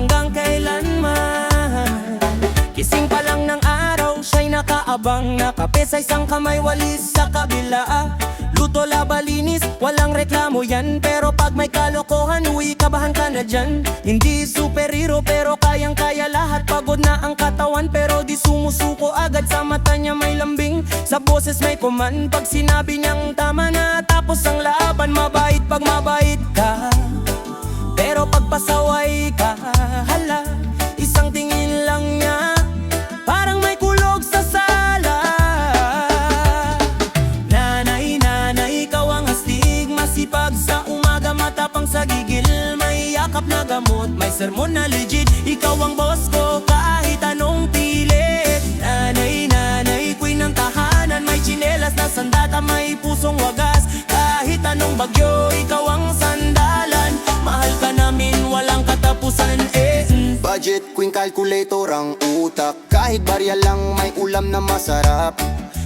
hanggang kailanman. Gising pa lang ng araw, siya'y nakaabang, nakape sa isang kamay, walis sa kabila. Luto, laba, linis, walang reklamo yan. Pero pag may kalokohan, uwi, kabahan ka na dyan. Hindi superhero pero kayang-kaya lahat. Pagod na ang katawan pero di sumusuko agad. Sa mata niya may lambing, sa boses may kuman. Pag sinabi niyang tama na, tapos ang laban. Mabait pag mabait ka, pero pag pasaway ka, hala, isang tingin lang niya, parang may kulog sa sala. Nanay, ikaw ang astig, masipag sa umaga, matapang sa gigil. May yakap na gamot, may sermon na legit. Ikaw ang boss ko kahit anong pilit. Nanay, queen ng tahanan, may tsinelas na sandata, may pusong wagas. Kahit anong bagyo, ikaw ang sandalan. Mahal ka namin, walang katapusan, Budget queen, calculator ang utak. Kahit barya lang, may ulam na masarap.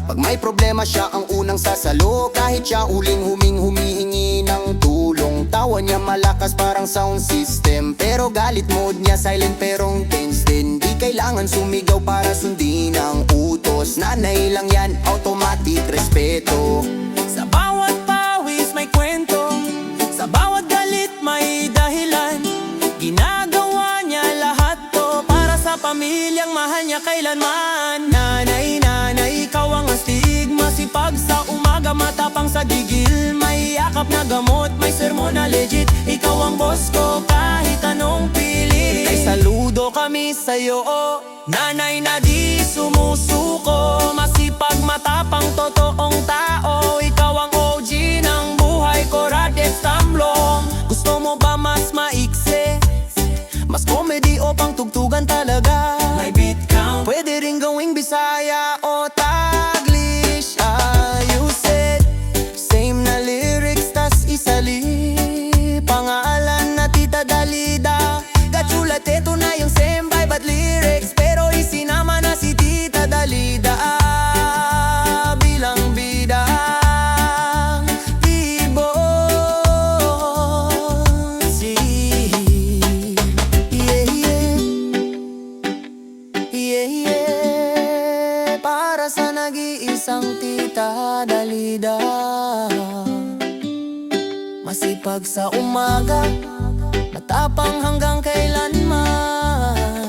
Pag may problema, siya ang unang sasalo. Kahit siya uling humihingi ng tulong. Tawa niya malakas parang sound system, pero galit mode niya silent pero tense din. Di kailangan sumigaw para sundin ang utos. Nanay lang yan, automatic respeto. Sa bawat pawis may kwento, sa bawat galit may dahilan. Ginagawa niya lahat to para sa pamilyang mahal niya kailanman. Nanay, ikaw ang astig, masipag sa umaga, matapang sa gigil. May yakap na gamot, may sermon na legit. Ikaw ang boss ko kahit anong pilit. Ay saludo kami sa'yo, nanay na di sumusuko. Masipag, matapang, totoong tao. Ikaw ang OG ng buhay ko, Radek Tamlong. Gusto mo ba mas maiksi, mas comedy o pang tugtugan talaga? May beat count, pwede rin gawing Bisaya o Taglish. Ayusin, same na lyrics tas isali. Pangalan na Tita Dalida, katsulat eto na yung same vibe at lyrics, pero isinama na si Tita Dalida bilang bida. Para sa nag-iisang Tita Dalida, masipag sa umaga, matapang hanggang kailanman.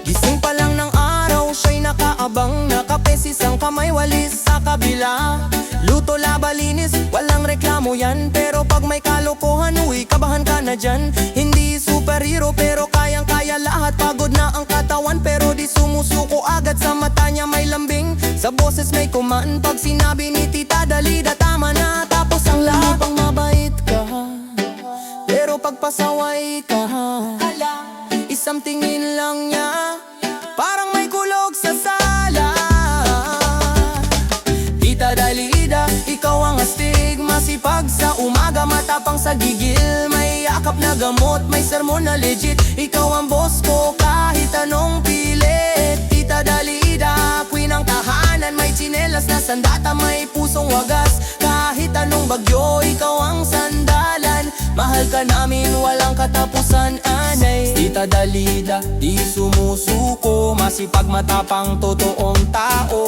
Gising pa lang ng araw, siya'y nakaabang, nakape sa isang kamay, walis sa kabila. Luto, laba, linis, walang reklamo yan. Pero pag may kalokohan, uwi, kabahan ka na dyan. Hindi superhero pero kayang-kaya lahat. Pagod na ang katawan pero di sumusuko agad. Sa mata niya may lambing, sa boses may kuman. Pag sinabi ni Tita Dalida, tama na, tapos ang lahat. Pang mabait ka, pero pag pasaway ka, isang tingin lang niya, parang may kulog sa sala. Tita Dalida, ikaw ang astig, masipag sa umaga, matapang sa gigil. May yakap na gamot, may sermon na legit. Ikaw ang boss ko kahit anong pilit. Tita Dalida, queen ng tahanan, may tsinelas na sandata, may pusong wagas. Kahit anong bagyo, ikaw ang sandalan. Mahal ka namin, walang katapusan, anay. Tita Dalida, di sumusuko, masipag, matapang, totoong tao.